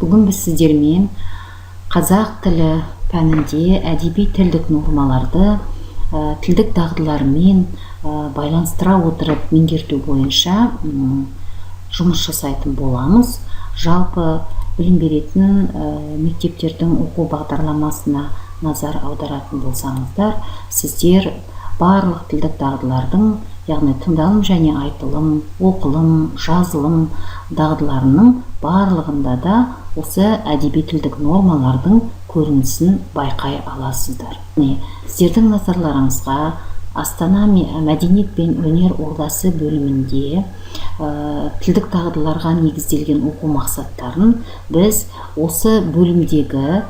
Бүгін біз сіздермен қазақ тілі пәнінде әдеби тілдік нормаларды тілдік дағдылармен байланыстыра отырып меңгерту бойынша жұмыс жасайтын боламыз. Жалпы білім беретін мектептердің оқу бағдарламасына назар аударатын болсаңыздар, сіздер барлық тілдік дағдылардың, яғни тыңдалым және айтылым, оқылым, жазылым дағдыларының барлығында да осы әдеби тілдік нормалардың көрінісін байқай аласыздар. Сіздердің назарларыңызға Астана мәдениет пен өнер ордасы бөлімінде тілдік дағдыларға негізделген оқу мақсаттарын біз осы бөлімдегі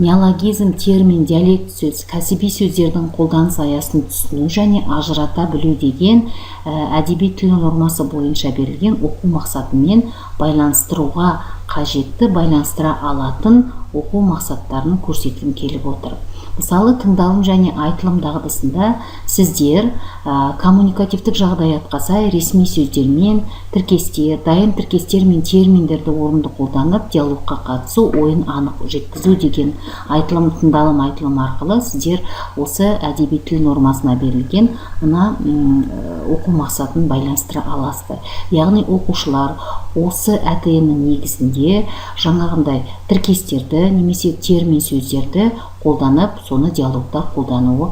неологизм, термин, диалект сөз, кәсіби сөздердің қолданыс аясын түсіну және ажырата білу деген әдеби тіл нормасы бойынша берілген оқу мақсатымен байланыстыруға қажетті, байланыстыра алатын оқу мақсаттарын көрсеткім келіп отыр. Мысалы, тыңдалым және айтылым дағдысында сіздер коммуникативтік жағдаятқа сай ресми сөздермен, тіркестер, дайын тіркестер мен терминдерді орынды қолданып, диалогқа қатысу, ойын анық жеткізу деген айтылым, тыңдалым, айтылым арқылы сіздер осы әдеби тіл нормасына берілген оқу мақсатын байланыстыра аласыздар. Яғни оқушылар осы АТН-нің негізінде жаңағындай тіркестерді немесе термин сөздерді қолданып, соны диалогта қолдануы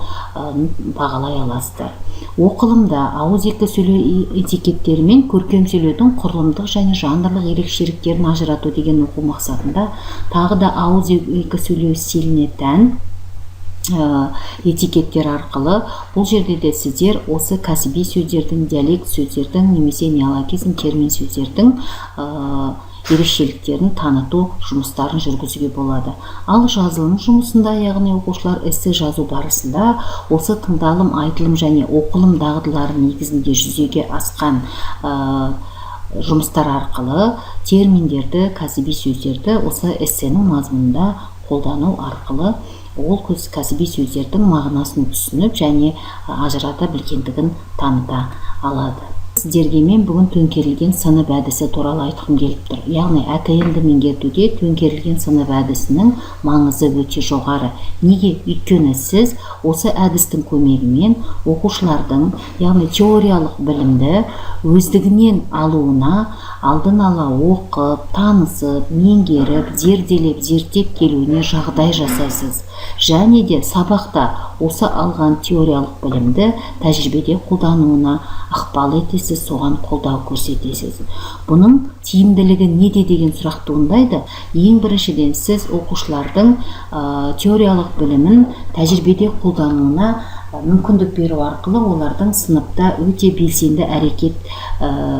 бағалай аласыздар. Оқылымда ауызекі сөйлеу этикеттері мен көркем сөйлеудің құрылымдық және жанрлық ерекшеліктерін ажырату деген оқу мақсатында тағы да ауызекі сөйлеу стиліне тән этикеттер арқылы бұл жерде де сіздер осы кәсіби сөздердің, диалект сөздердің немесе неологизм, термин сөздердің ерекшеліктерін таныту жұмыстарын жүргізуге болады. Ал жазылым жұмысында, яғни оқушылар эссе жазу барысында осы тыңдалым, айтылым және оқылым дағдылары негізінде жүзеге асқан жұмыстар арқылы терминдерді, кәсіби сөздерді осы эссенің мазмұнында қолдану арқылы ол кәсіби сөздердің мағынасын түсініп және ажырата білгендігін таныта алады. Сіздерге мен бүгін төңкерілген сынып әдісі туралы айтқым келіп тұр. Яғни АТН-ді меңгертуде төңкерілген сынып әдісінің маңызы өте жоғары. Неге? Өйткені сіз осы әдістің көмегімен оқушылардың, яғни теориялық білімді өздігінен алуына, алдын ала оқып, танысып, меңгеріп, зерделеп, зерттеп келуіне жағдай жасайсыз. Және де сабақта осы алған теориялық білімді тәжірибеде қолдануына ықпал етесіз, соған қолдау көрсетесіз. Бұның тиімділігі неде деген сұрақ туындайды. Ең біріншіден сіз оқушылардың теориялық білімін тәжірибеде қолдануына мүмкіндік беру арқылы олардың сыныпта өте белсенді әрекет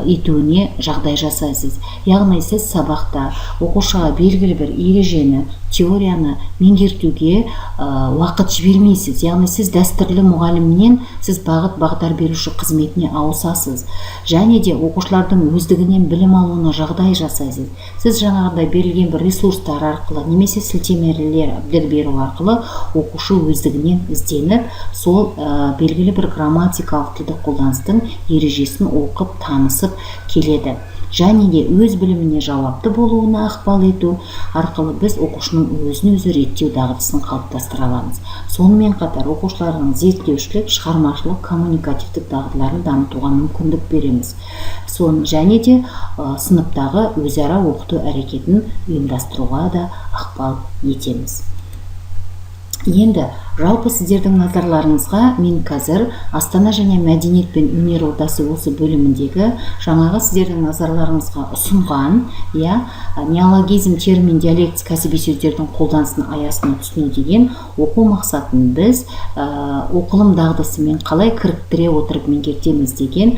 етуіне жағдай жасайсыз. Яғни сіз сабақта оқушыға белгілі бір ережені, теорияны меңгертуге уақыт жібермейсіз. Яғни сіз дәстүрлі мұғалімнен сіз бағыт-бағдар беруші қызметіне ауысасыз. Және де оқушылардың өздігінен білім алуына жағдай жасайсыз. Сіз жаңағыдай берілген бір ресурстар арқылы немесе сілтемелер беру арқылы оқушы өздігінен ізденіп, сол белгілі бір грамматикалық тілдік қолданыстың ережесін оқып, танысып келеді. Және де өз біліміне жауапты болуына ықпал ету арқылы біз оқушының өзін-өзі реттеу дағдысын қалыптастыра аламыз. Сонымен қатар оқушылардың зерттеушілік, шығармашылық, коммуникативтік дағдыларын дамытуға мүмкіндік береміз. Және де сыныптағы өзара оқыту әрекетін ұйымдастыруға да ықпал етеміз. Енді жалпы сіздердің назарларыңызға мен қазір Астана және мәдениет пен өнер ордасы осы бөліміндегі жаңағы сіздердің назарларыңызға ұсынған неологизм, термин, диалект, кәсіби сөздердің қолданысын аясына түсіну деген оқу мақсатын біз оқылым дағдысымен қалай кіріктіре отырып меңгертеміз деген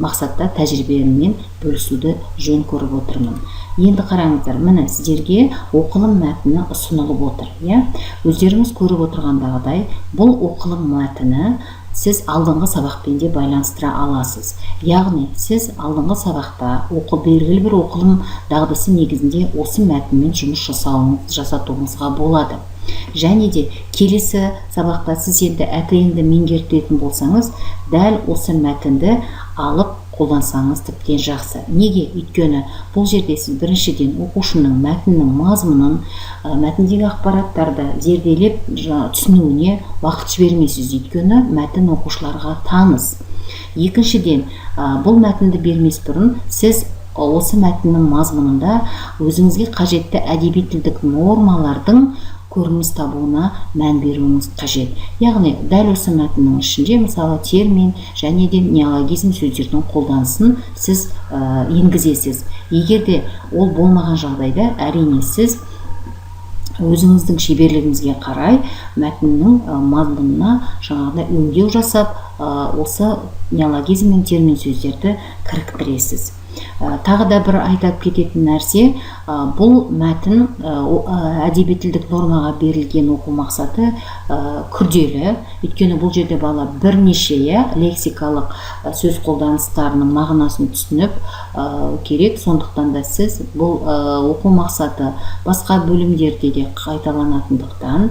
мақсатта тәжірибеммен бөлісуді жөн көріп отырмын. Енді қараңыздар, міне сіздерге оқылым мәтіні ұсынылып отыр. Өздеріңіз көріп отырғандағыдай, бұл оқылым мәтіні сіз алдыңғы сабақпен де байланыстыра аласыз. Яғни сіз алдыңғы сабақта белгілі бір оқылым дағдысы негізінде осы мәтінмен жұмыс жасатуыңызға болады. Және де келесі сабақта сіз енді АТН-ді меңгертетін болсаңыз, дәл осы мәтінді алып қолдансаңыз тіптен жақсы. Неге? Өйткені бұл жерде сіз біріншіден оқушының мәтіннің мазмұнын, мәтіндегі ақпараттарды зерделеп түсінуіне уақыт жібермейсіз, өйткені мәтін оқушыларға таныс. Екіншіден, бұл мәтінді бермес бұрын сіз осы мәтіннің мазмұнында өзіңізге қажетті әдеби тілдік нормалардың көрініс табуына мән беруіңіз қажет. Яғни, дәл осы мәтіннің ішінде мысалы термин және де неологизм сөздердің қолданысын сіз енгізесіз. Егер де ол болмаған жағдайда, әрине сіз өзіңіздің шеберлігіңізге қарай мәтіннің мазмұнына жаңағыдай өңдеу жасап, осы неологизм мен термин сөздерді кіріктіресіз. Тағы да бір айтып кететін нәрсе, бұл мәтін әдеби тілдік нормаға берілген оқу мақсаты күрделі. Өйткені бұл жерде бала бірнеше лексикалық сөз қолданыстарының мағынасын түсініп керек. Сондықтан да сіз бұл оқу мақсаты басқа бөлімдерде де қайталанатындықтан,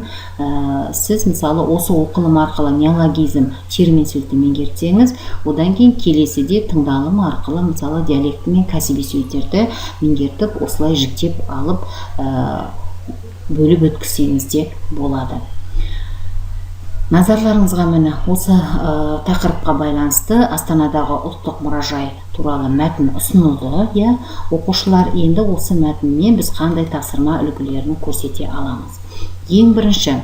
сіз мысалы осы оқылым арқылы неологизм термин сөзді меңгертсеңіз, одан кейін келесіде тыңдалым арқылы мысалы диалекті мен кәсіби сөздерді меңгертіп, осылай жіктеп алып бөліп өткізсеңіз де болады. Назарларыңызға міне осы тақырыпқа байланысты Астанадағы ұлттық мұражай туралы мәтін ұсынылды. Оқушылар енді осы мәтіннен біз қандай тапсырма үлгілерін көрсете аламыз. Ең бірінші,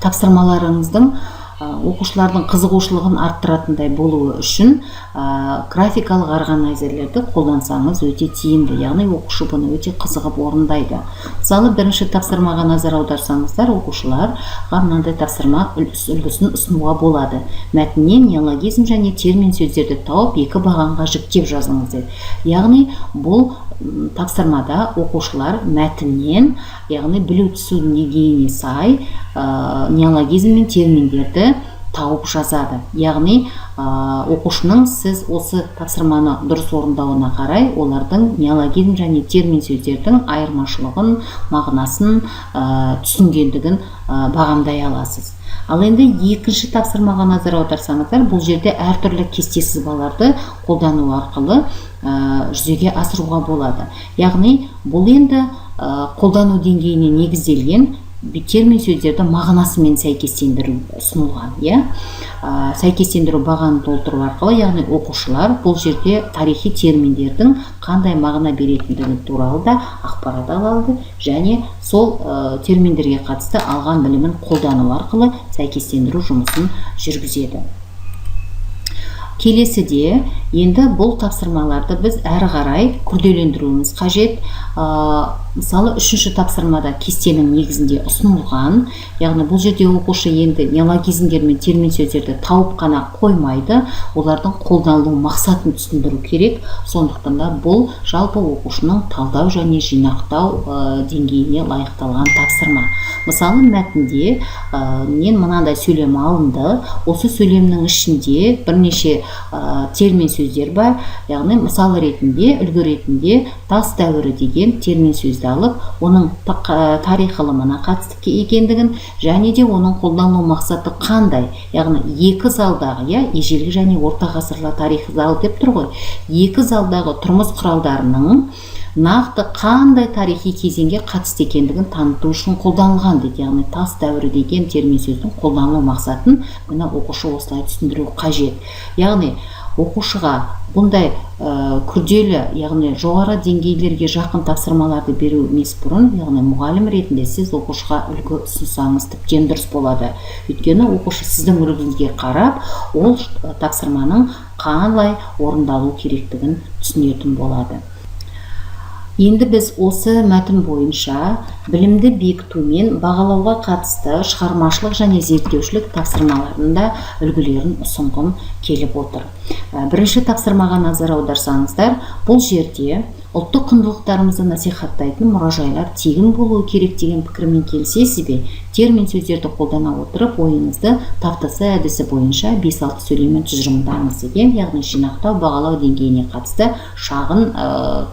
тапсырмаларыңыздың оқушылардың қызығушылығын арттыратындай болуы үшін графикалық органайзерлерді қолдансаңыз өте тиімді. Яғни оқушы бұны өте қызығып орындайды. Мысалы, бірінші тапсырмаға назар аударсаңыздар, оқушыларға мынандай тапсырма үлгісін ұсынуға болады. Мәтіннен неологизм және термин сөздерді тауып, екі бағанға жіктеп жазыңыз. Яғни бұл тапсырмада оқушылар мәтіннен, яғни білу түсу деңгейіне сай неологизм мен терминдерді тауып жазады. Яғни оқушының сіз осы тапсырманы дұрыс орындауына қарай олардың неологизм және термин сөздердің айырмашылығын, мағынасын, түсінгендігін бағамдай аласыз. Ал енді екінші тапсырмаға назар аударсаңыздар, бұл жерде әртүрлі кесте сызбаларды қолдану арқылы жүзеге асыруға болады. Яғни бұл енді қолдану деңгейіне негізделген термин сөздерді мағынасымен сәйкестендіру ұсынылған. Сәйкестендіру бағаны толтыру арқылы, яғни оқушылар бұл жерде тарихи терминдердің қандай мағына беретіндігі туралы да ақпарат алады және сол терминдерге қатысты алған білімін қолдану арқылы сәйкестендіру жұмысын жүргізеді. Келесіде енді бұл тапсырмаларды біз әрі қарай күрделендіруіміз қажет. Мысалы, үшінші тапсырмада кестенің негізінде ұсынылған, яғни бұл жерде оқушы енді неологизмдер мен термин сөздерді тауып қана қоймайды, олардың қолданылу мақсатын түсіндіру керек. Сондықтан да бұл жалпы оқушының талдау және жинақтау деңгейіне лайықталған тапсырма. Мысалы, мәтінде мен мынандай сөйлем алынды, осы сөйлемнің ішінде бірнеше термин сөздер бар. Яғни мысал ретінде, үлгі ретінде тас дәуірі деген термин сөзді алып, оның тарих ғылымына қатысты екендігін және де оның қолданылу мақсаты қандай. Яғни екі залдағы, ежелгі және орта ғасырлар тарихи зал деп тұр ғой. Екі залдағы тұрмыс құралдарының нақты қандай тарихи кезеңге қатысты екендігін таныту үшін қолданылған дейді. Яғни тас дәуірі деген термин сөздің қолданылу мақсатын мына оқушы осылай түсіндіру қажет. Яғни оқушыға бұндай күрделі, яғни жоғары деңгейлерге жақын тапсырмаларды беру емес бұрын, яғни мұғалім ретінде сіз оқушыға үлгі ұсынсаңыз тіптен дұрыс болады. Өйткені оқушы сіздің үлгіңізге қарап, ол тапсырманың қалай орындалу керектігін түсінетін болады. Енді біз осы мәтін бойынша білімді бекіту мен бағалауға қатысты шығармашылық және зерттеушілік тапсырмаларында үлгілерін ұсынғым келіп отыр. Бірінші тапсырмаға назар аударсаңыздар, бұл жерде ұлттық құндылықтарымызды насихаттайтын мұражайлар тегін болуы керек деген пікірмен келісесіз бе? Термин сөздерді қолдана отырып, ойыңызды таптасы әдісі бойынша 5-6 сөйлеммен тұжырымдаңыз деген, яғни жинақтау бағалау деңгейіне қатысты шағын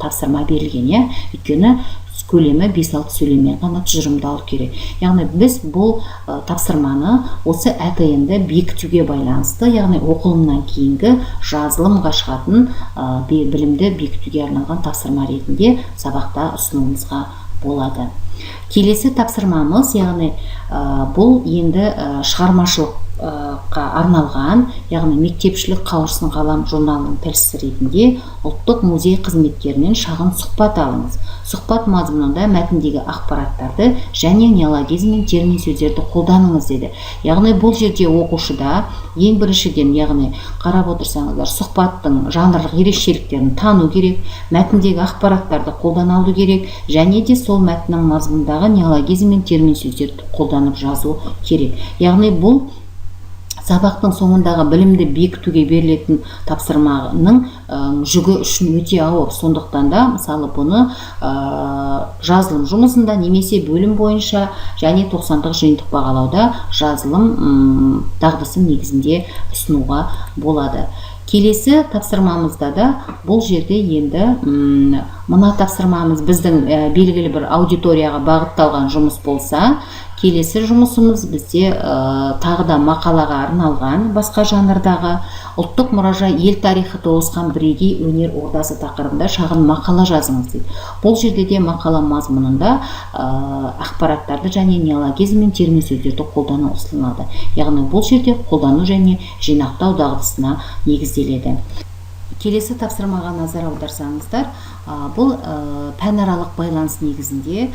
тапсырма берілген. Өйткені көлемі 5-6 сөйлеммен ғана тұжырымдалу керек. Яғни біз бұл тапсырманы осы АТН-ді бекітуге байланысты, яғни оқылымнан кейінгі жазылымға шығатын білімді бекітуге арналған тапсырма ретінде сабақта ұсынуымызға болады. Келесі тапсырмамыз, яғни бұл енді шығармашылыққа арналған, яғни мектепшілік қауырсын қалам журналының тілшісі ретінде ұлттық музей қызметкерінен шағын сұхбат алыңыз. Сұхбат мазмұнында мәтіндегі ақпараттарды және неологизм мен термин сөздерді қолданыңыз деді. Яғни бұл жерде оқушыда ең біріншіден, яғни қарап отырсаңыздар, сұхбаттың жанрлық ерекшеліктерін тану керек, мәтіндегі ақпараттарды қолдана алу керек, және де сол мәтіннің мазмұнындағы неологизм мен термин сөздерді қолданып жазу керек. Яғни бұл сабақтың соңындағы білімді бекітуге берілетін тапсырманың жүгі үшін өте ауыр. Сондықтан да мысалы бұны жазылым жұмысында немесе бөлім бойынша және 90-дық жиынтық бағалауда жазылым дағдысы негізінде ұсынуға болады. Келесі тапсырмамызда да бұл жерде енді мына тапсырмамыз біздің белгілі бір аудиторияға бағытталған жұмыс болса, келесі жұмысымыз бізде тағы да мақалаға арналған басқа жанрдағы ұлттық мұражай ел тарихы тоғысқан бірегей өнер ордасы тақырыбында шағын мақала жазыңыз дейді. Бұл жерде де мақала мазмұнында ақпараттарды және неологизм мен термин сөздерді қолдану ұсынылады. Яғни бұл жерде қолдану және жинақтау дағдысына негізделеді. Келесі тапсырмаға назар аударсаңыздар, бұл пәнаралық байланыс негізінде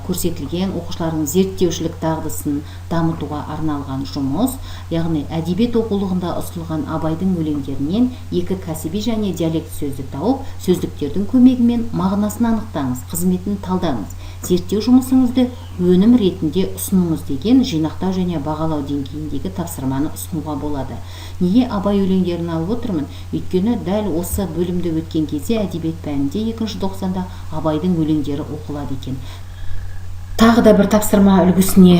көрсетілген оқушылардың зерттеушілік дағдысын дамытуға арналған жұмыс. Яғни әдебиет оқулығында ұсынылған Абайдың өлеңдерінен екі кәсіби және диалект сөзді тауып, сөздіктердің көмегімен мағынасын анықтаңыз, қызметін талдаңыз. Зерттеу жұмысыңызды өнім ретінде ұсыныңыз деген жинақтау және бағалау деңгейіндегі тапсырманы ұсынуға болады. Неге Абай өлеңдерін алып отырмын? Өйткені дәл осы бөлімді өткен кезде әдебиет пәнінде 2-90-да Абайдың өлеңдері оқылады екен. Тағы да бір тапсырма үлгісіне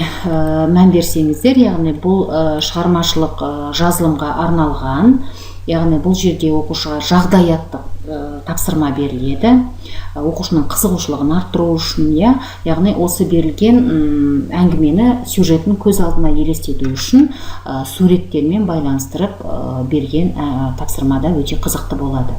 мән берсеңіздер, яғни бұл шығармашылық жазылымға арналған, яғни бұл жерде оқушыға жағдаяттық тапсырма беріледі. Оқушының қызығушылығын арттыру үшін, яғни осы берілген әңгімені сюжетін көз алдына елестету үшін суреттермен байланыстырып берген тапсырмада өте қызықты болады.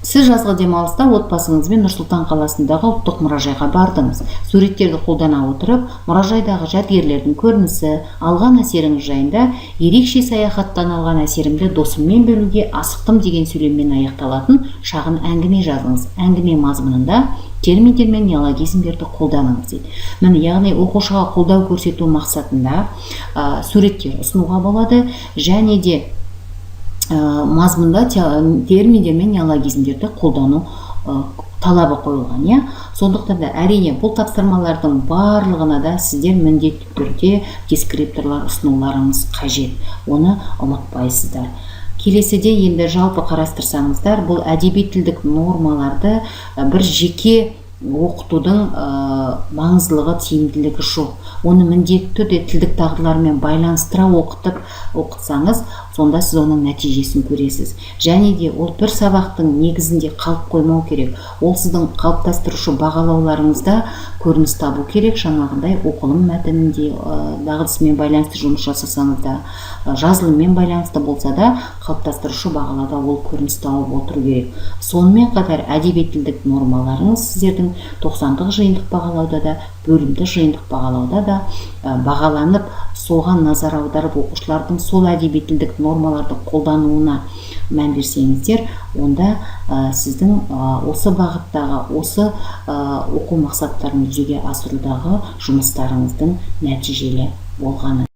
Сіз жазғы демалыста отбасыңызбен Нұр-Сұлтан қаласындағы ұлттық мұражайға бардыңыз. Суреттерді қолдана отырып, мұражайдағы жәдігерлердің көрінісі, алған әсеріңіз жайында ерекше саяхаттан алған әсерімді досыммен бөлуге асықтым деген сөйлеммен аяқталатын шағын әңгіме жазыңыз. Әңгіме мазмұнында терминдер мен неологизмдерді қолданыңыз дейді. Міне, яғни оқушыға қолдау көрсету мақсатында суреттер ұсынуға болады, және де мазмұнда терминдер мен неологизмдерді қолдану талабы қойылған. Сондықтан да әрине бұл тапсырмалардың барлығына да сіздер міндетті түрде дескрипторлар ұсынуларыңыз қажет. Оны ұмытпайсыздар. Келесіде енді жалпы қарастырсаңыздар, бұл әдеби тілдік нормаларды бір жеке оқытудың маңыздылығы, тиімділігі жоқ. Оны міндетті түрде тілдік дағдылармен байланыстыра оқытсаңыз, сонда сіз оның нәтижесін көресіз. Және де ол бір сабақтың негізінде қалып қоймау керек. Ол сіздің қалыптастырушы бағалауларыңызда көрініс табу керек. Жаңағындай оқылым мәтінінде дағдысымен байланысты жұмыс жасасаңыз да, жазылыммен байланысты болса да, қалыптастырушы бағалауда ол көрініс тауып отыру керек. Сонымен қатар әдебиет тілдік нормаларыңыз сіздердің 90-дық жиынтық бағалауда да, бөлімді жиынтық бағалауда да бағаланып, соған назар аударып, оқушылардың сол әдеби тілдік нормаларды қолдануына мән берсеңіздер, онда сіздің осы бағыттағы, осы оқу мақсаттарын жүзеге асырудағы жұмыстарыңыздың нәтижелі болғаны